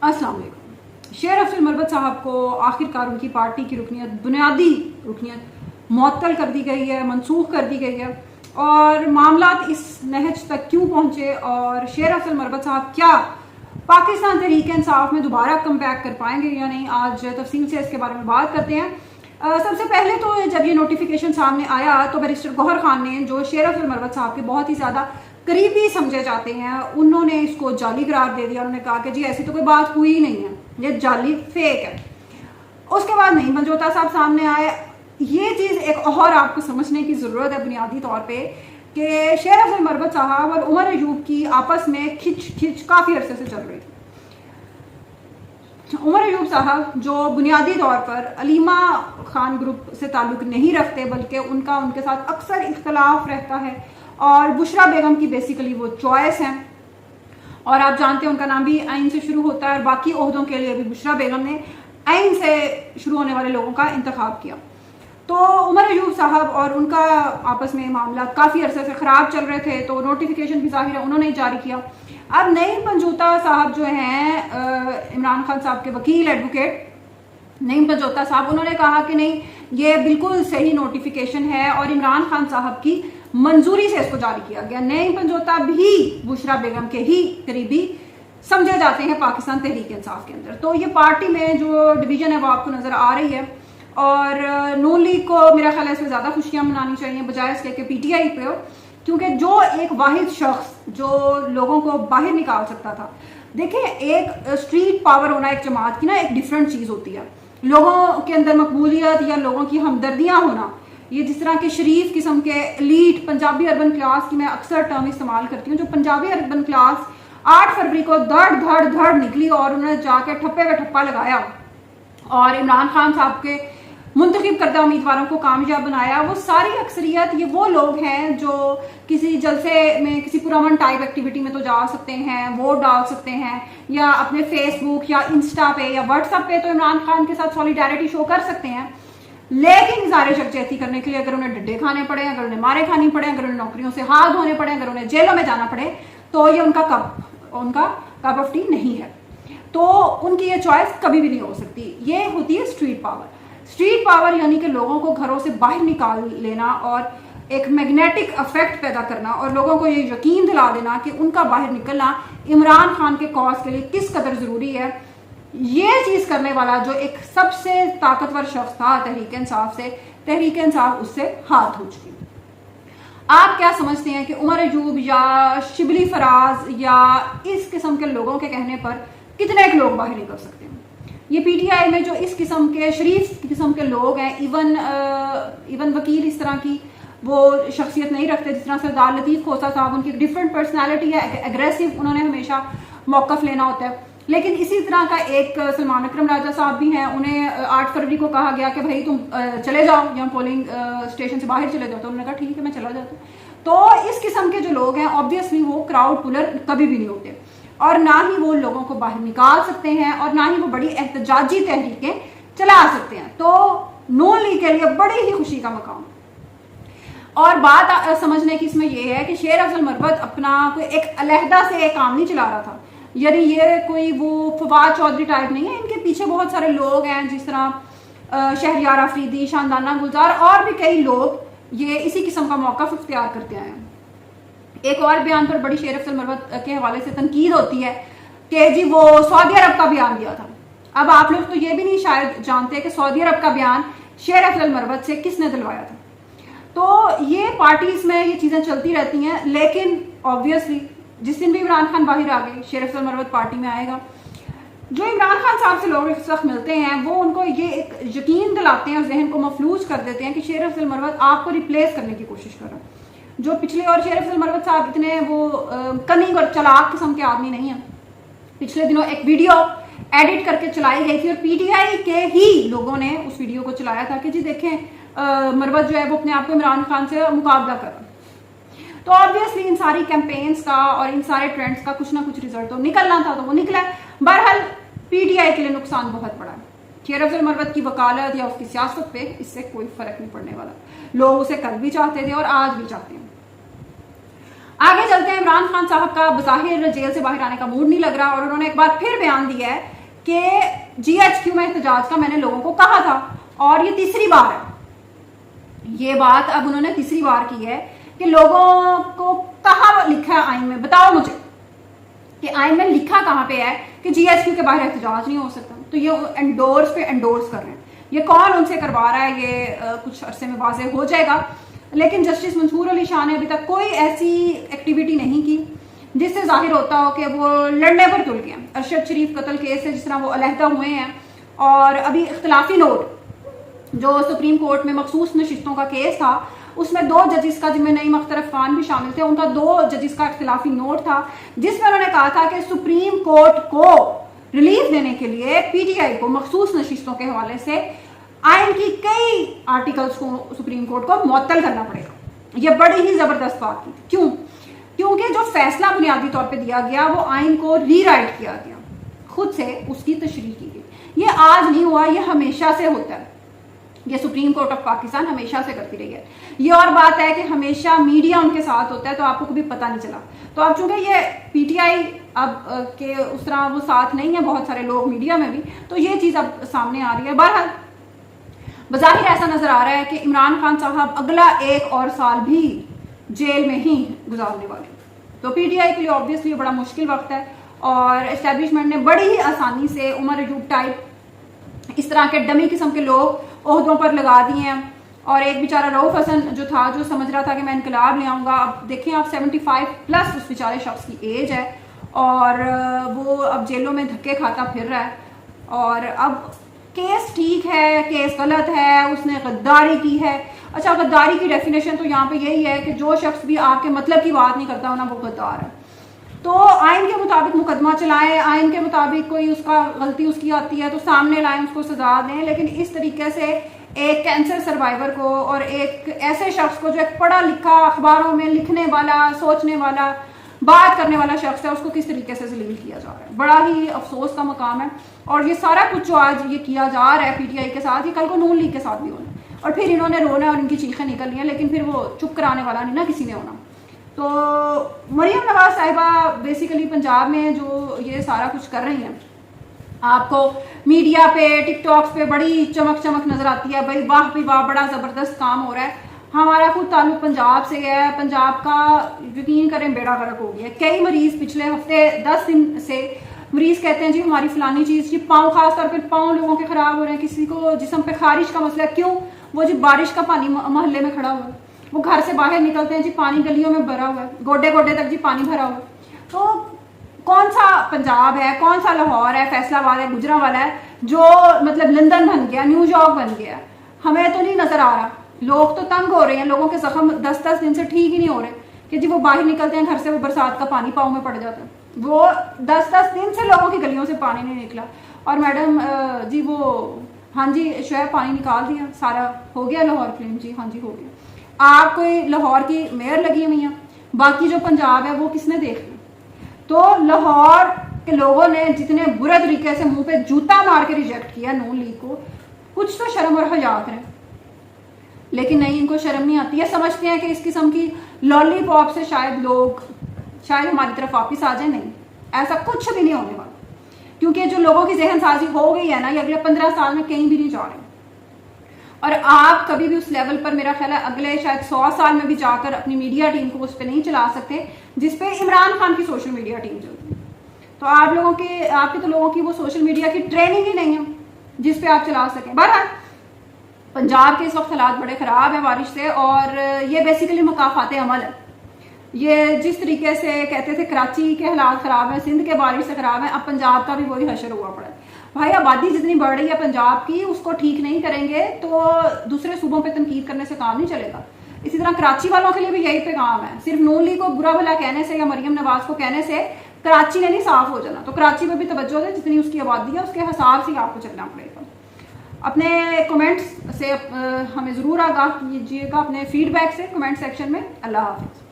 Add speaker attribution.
Speaker 1: अस्सलाम वालेकुम। शेर अफजल मरवत साहब को आखिरकार उनकी पार्टी की रुकनियत, बुनियादी रुकनियत मुअत्तल कर दी गई है, मनसूख कर दी गई है। और मामलात इस नहज तक क्यों पहुंचे और शेर अफजल मरवत साहब क्या पाकिस्तान तहरीक इंसाफ में दोबारा कम बैक कर पाएंगे या नहीं, आज तफसील से इसके बारे में बात करते हैं। सबसे पहले तो जब ये नोटिफिकेशन सामने आया तो बैरिस्टर गौहर खान ने, जो शेर अफजल मरवत साहब के बहुत ही ज़्यादा करीबी समझे जाते हैं, उन्होंने इसको जाली करार दे दिया। उन्होंने कहा कि जी ऐसी तो कोई बात हुई ही नहीं है, ये जाली फेक है। उसके बाद नहीं मंजोता साहब सामने आए। ये चीज़ एक और आपको समझने की ज़रूरत है बुनियादी तौर पे कि शेर अफजल मरवत साहब और उमर अयूब की आपस में खिंच काफ़ी अरसे से चल रही थी। उमर अयूब साहब जो बुनियादी तौर पर अलीमा खान ग्रुप से ताल्लुक़ नहीं रखते, बल्कि उनका उनके साथ अक्सर इख्तलाफ रहता है, और बुशरा बेगम की बेसिकली वो चॉइस हैं। और आप जानते हैं उनका नाम भी आइन से शुरू होता है, और बाकी ओहदों के लिए भी बुशरा बेगम ने आइन से शुरू होने वाले लोगों का इंतखाब किया। तो उमर अयूब साहब और उनका आपस में मामला काफ़ी अरसे से ख़राब चल रहे थे, तो नोटिफिकेशन भी ज़ाहिर है उन्होंने ही जारी किया। अब नईम मंजूता साहब जो हैं इमरान खान साहब के वकील एडवोकेट नईम मंजूता साहब, उन्होंने कहा कि नहीं ये बिल्कुल सही नोटिफिकेशन है और इमरान खान साहब की मंजूरी से इसको जारी किया गया। नईम मंजूता भी बुशरा बेगम के ही करीबी समझे जाते हैं पाकिस्तान तहरीक इंसाफ के अंदर। तो ये पार्टी में जो डिवीजन है वो आपको नज़र आ रही है, और नून लीग को मेरा ख्याल है इसमें ज़्यादा खुशियाँ मनानी चाहिए बजाय इसके कि पीटीआई पे हो, क्योंकि जो एक वाहिद शख्स जो लोगों को बाहर निकाल सकता था। देखिए, एक स्ट्रीट पावर होना एक जमात की ना एक डिफरेंट चीज़ होती है। लोगों के अंदर मकबूलियत या लोगों की हमदर्दियाँ होना, ये जिस तरह के शरीफ किस्म के एलीट पंजाबी अर्बन क्लास की मैं अक्सर टर्म इस्तेमाल करती हूँ, जो पंजाबी अर्बन क्लास 8 फरवरी को धड़ निकली और उन्होंने जाके ठप्पे पे ठप्पा लगाया और इमरान खान साहब के मुंतखब करदा उम्मीदवारों को कामयाब बनाया। वो सारी अक्सरियत ये वो लोग हैं जो किसी जलसे में, किसी पुरअमन टाइप एक्टिविटी में तो जा सकते हैं, वोट डाल सकते हैं, या अपने फेसबुक या इंस्टा पे या व्हाट्सएप पे तो इमरान खान के साथ सॉलिडारिटी शो कर सकते हैं। लेकिन इज़हार यकजहती करने के लिए अगर उन्हें डड्डे खाने पड़े, अगर उन्हें मारे खानी पड़े, अगर उन्हें नौकरियों से हाथ धोने पड़े, अगर उन्हें जेलों में जाना पड़े, तो ये उनका कप ऑफ टी नहीं है। तो उनकी ये चॉइस कभी भी नहीं हो सकती। ये होती है स्ट्रीट पावर। स्ट्रीट पावर यानी कि लोगों को घरों से बाहर निकाल लेना और एक मैग्नेटिक इफेक्ट पैदा करना और लोगों को ये यकीन दिला देना कि उनका बाहर निकलना इमरान खान के कॉज के लिए किस कदर ज़रूरी है। ये चीज़ करने वाला जो एक सबसे ताकतवर शख्स था तहरीक इंसाफ से, तहरीक इंसाफ उससे हाथ धो चुकी। आप क्या समझते हैं कि उमर अयूब या शिबली फराज या इस किस्म के लोगों के कहने पर कितने लोग बाहर निकल सकते हैं? ये पीटीआई में जो इस किस्म के शरीफ किस्म के लोग हैं, इवन वकील इस तरह की वो शख्सियत नहीं रखते जिस तरह सरदार लतीफ़ खोसा साहब, उनकी डिफरेंट पर्सनालिटी है, एग्रेसिव, उन्होंने हमेशा मौक़िफ़ लेना होता है। लेकिन इसी तरह का एक सलमान अकरम राजा साहब भी हैं, उन्हें 8 फरवरी को कहा गया कि भाई तुम चले जाओ या पोलिंग स्टेशन से बाहर चले जाओ, तो उन्होंने कहा ठीक है मैं चला जाता हूँ। तो इस किस्म के जो लोग हैं ऑब्वियसली वो क्राउड पुलर कभी भी नहीं होते, और ना ही वो लोगों को बाहर निकाल सकते हैं, और ना ही वो बड़ी एहतजाजी तहरीकें चला सकते हैं। तो नून लीग के लिए बड़ी ही खुशी का मकाम। और बात समझने की इसमें यह है कि शेर अफजल मरवत अपना कोई एक अलहदा से एक काम नहीं चला रहा था, यानी ये कोई वो फवाद चौधरी टाइप नहीं है। इनके पीछे बहुत सारे लोग हैं, जिस तरह शहरियार अफरीदी, शानदाना गुलजार और भी कई लोग ये इसी किस्म का मौका इख्तियार करते आए हैं। एक और बयान पर बड़ी शेर अफजल मरवत के हवाले से तनकीद होती है कि जी वो सऊदी अरब का बयान दिया था। अब आप लोग तो ये भी नहीं शायद जानते कि सऊदी अरब का बयान शेर अफजल मरवत से किसने दिलवाया था। तो ये पार्टीज में ये चीज़ें चलती रहती हैं, लेकिन ऑब्वियसली जिस दिन भी इमरान खान बाहर आ गए शेर अफजल मरवत पार्टी में आएगा। जो इमरान खान साहब से लोग इस वक्त मिलते हैं वो उनको ये एक यकीन दिलाते हैं और जहन को मफलूज कर देते हैं कि शेर अफजल मरवत आपको रिप्लेस करने की कोशिश कर रहा है। जो पिछले, और शेर अफजल मरवत साहब इतने वो कनिंग और चालाक किस्म के आदमी नहीं है। पिछले दिनों एक वीडियो एडिट करके चलाई गई थी और पीटीआई के ही लोगों ने उस वीडियो को चलाया था कि जी देखें मरवत जो है वो अपने आप को इमरान खान से मुकाबला कर रहा। तो ऑब्वियसली इन सारी कैंपेन्स का और इन सारे ट्रेंड्स का कुछ ना कुछ रिजल्ट तो निकलना था, तो वो निकला। बहरहाल पीटीआई के लिए नुकसान बहुत बड़ा है। शेर अफजल मरवत की वकालत या उसकी सियासत पे इससे कोई फर्क नहीं पड़ने वाला। लोग उसे कल भी चाहते थे और आज भी चाहते हैं। आगे चलते हैं। इमरान खान साहब का बज़ाहिर जेल से बाहर आने का मूड नहीं लग रहा और उन्होंने एक बार फिर बयान दिया है कि GHQ में एहतजाज का मैंने लोगों को कहा था, और ये तीसरी बार है। ये बात अब उन्होंने तीसरी बार की है कि लोगों को कहाँ लिखा है आइन में, बताओ मुझे कि आइन में लिखा कहाँ पे है कि GHQ के बाहर एहतजाज नहीं हो सकता। तो ये एंडोर्स पे एंडोर्स कर रहे हैं। ये कौन उनसे करवा रहा है ये कुछ अरसे में वाज़ेह हो जाएगा, लेकिन जस्टिस मंसूर अली शाह ने अभी तक कोई ऐसी एक्टिविटी नहीं की जिससे जाहिर होता हो कि वो लड़ने पर तुल गए। अरशद शरीफ कत्ल केस है, जिस तरह वो अलहदा हुए हैं, और अभी इख्तलाफी नोट जो सुप्रीम कोर्ट में मखसूस नशिस्तों का केस था उसमें 2 जजिस का, जिनमें नईम अख्तर खान भी शामिल थे, उनका 2 जजिस का इख्तलाफी नोट था जिसमें उन्होंने कहा था कि सुप्रीम कोर्ट को रिलीफ देने के लिए PTI को मखसूस नशिस्तों के हवाले से आइन की कई आर्टिकल्स को सुप्रीम कोर्ट को मुअत्तल करना पड़ेगा। यह बड़ी ही जबरदस्त बात की। क्यों? क्योंकि जो फैसला बुनियादी तौर पे दिया गया वो आइन को रीराइट किया गया, खुद से उसकी तशरीह की गई। ये आज नहीं हुआ, ये हमेशा से होता है। ये सुप्रीम कोर्ट ऑफ पाकिस्तान हमेशा से करती रही है। ये और बात है कि हमेशा मीडिया उनके साथ होता है, तो आपको कभी पता नहीं चला। तो अब चूंकि ये PTI अब के उस तरह वो साथ नहीं है, बहुत सारे लोग मीडिया में भी, तो ये चीज अब सामने आ रही है। बहरहाल बज़ाहिर ऐसा नजर आ रहा है कि इमरान खान साहब अगला 1 और साल भी जेल में ही गुजारने वाले। तो PTI के लिए ऑब्वियसली बड़ा मुश्किल वक्त है, और एस्टेब्लिशमेंट ने बड़ी ही आसानी से उमर अयूब टाइप इस तरह के डमी किस्म के लोग ओहदों पर लगा दिए हैं। और एक बेचारा रऊफ हसन जो था, जो समझ रहा था कि मैं इनकलाब ले आऊँगा, अब देखें आप 75+ उस बेचारे शख्स की एज है, और वो अब जेलों में धक्के खाता फिर रहा है। और अब केस ठीक है, केस गलत है, उसने गद्दारी की है। अच्छा, गद्दारी की डेफिनेशन तो यहाँ पे यही है कि जो शख्स भी आपके मतलब की बात नहीं करता हो ना, वो गद्दार है। तो आइन के मुताबिक मुकदमा चलाएं, आइन के मुताबिक कोई उसका गलती उसकी आती है तो सामने लाएं, उसको सजा दें। लेकिन इस तरीके से एक कैंसर सर्वाइवर को और एक ऐसे शख्स को जो एक पढ़ा लिखा, अखबारों में लिखने वाला, सोचने वाला, बात करने वाला शख्स है, उसको किस तरीके से जलील किया जा रहा है, बड़ा ही अफसोस का मकाम है। और ये सारा कुछ जो आज ये किया जा रहा है PTI के साथ, ये कल को नून लीग के साथ भी होना, और फिर इन्होंने रोना और इनकी चीखें निकलनी है, लेकिन फिर वो चुप कराने वाला नहीं ना किसी ने होना। तो मरियम नवाज साहिबा बेसिकली पंजाब में जो ये सारा कुछ कर रही हैं, आपको मीडिया पे, टिकटॉक्स पे बड़ी चमक चमक नजर आती है, भाई वाह भी वाह, बड़ा जबरदस्त काम हो रहा है। हमारा खुद ताल्लुक पंजाब से है, पंजाब का यकीन करें बेड़ा गर्क हो गया। कई मरीज पिछले हफ्ते 10 दिन से मरीज कहते हैं जी हमारी फलानी चीज जी, पाँव, खासतौर पर पाँव लोगों के खराब हो रहे हैं, किसी को जिस्म पे खारिश का मसला। क्यों? वो जी बारिश का पानी मोहल्ले में खड़ा हुआ है, वो घर से बाहर निकलते हैं जी पानी गलियों में भरा हुआ है, गोडे गोडे तक जी पानी भरा हुआ है। तो कौन सा पंजाब है, कौन सा लाहौर है, फैसलाबाद है, गुजरांवाला है, जो मतलब लंदन बन गया, न्यूयॉर्क बन गया? हमें तो नहीं नजर आ रहा। लोग तो तंग हो रहे हैं, लोगों के जख्म 10-10 दिन से ठीक ही नहीं हो रहे कि जी वो बाहर निकलते हैं घर से, वो बरसात का पानी पाँव में पड़ जाता है। वो 10-10 दिन से लोगों की गलियों से पानी नहीं निकला, और मैडम जी वो हाँ जी शोएब पानी निकाल दिया, सारा हो गया लाहौर क्लीन। जी हाँ जी हो गया। आप कोई लाहौर की मेयर लगी हुई हैं, बाकी जो पंजाब है वो किसने देख लिया? तो लाहौर के लोगों ने जितने बुरे तरीके से मुंह पे जूता मार के रिजेक्ट किया नून लीग को, कुछ तो शर्म और हया करें। लेकिन नहीं, इनको शर्म नहीं आती है। समझते हैं कि इस किस्म की लॉलीपॉप से शायद हमारी तरफ वापिस आ जाए। नहीं, ऐसा कुछ भी नहीं होने वाला, क्योंकि जो लोगों की जहन साजी हो गई है ना, ये अगले 15 साल में कहीं भी नहीं जा रहे। और आप कभी भी उस लेवल पर, मेरा ख्याल है अगले शायद 100 साल में भी जाकर अपनी मीडिया टीम को उस पर नहीं चला सकते जिसपे इमरान खान की सोशल मीडिया टीम चलती है। तो आपकी तो लोगों की वो सोशल मीडिया की ट्रेनिंग ही नहीं है जिसपे आप चला सकें। बहरहाल पंजाब के इस वक्त हालात बड़े खराब है बारिश से, और ये बेसिकली मकाफाते अमल है। ये जिस तरीके से कहते थे कराची के हालात खराब है, सिंध के बारिश से खराब है, अब पंजाब का भी वही हशर हुआ पड़ा है। भाई आबादी जितनी बढ़ रही है पंजाब की, उसको ठीक नहीं करेंगे तो दूसरे सूबों पे तनकीद करने से काम नहीं चलेगा। इसी तरह कराची वालों के लिए भी यही पैगाम है। सिर्फ नून लीग को बुरा भला कहने से या मरियम नवाज को कहने से कराची ने नहीं साफ हो जाना। तो कराची में भी तवज्जो है, जितनी उसकी आबादी है उसके हिसाब से आपको चलना पड़ेगा। अपने कमेंट्स से हमें ज़रूर आगाह कीजिएगा, अपने फीडबैक से कमेंट सेक्शन में। अल्लाह हाफिज़।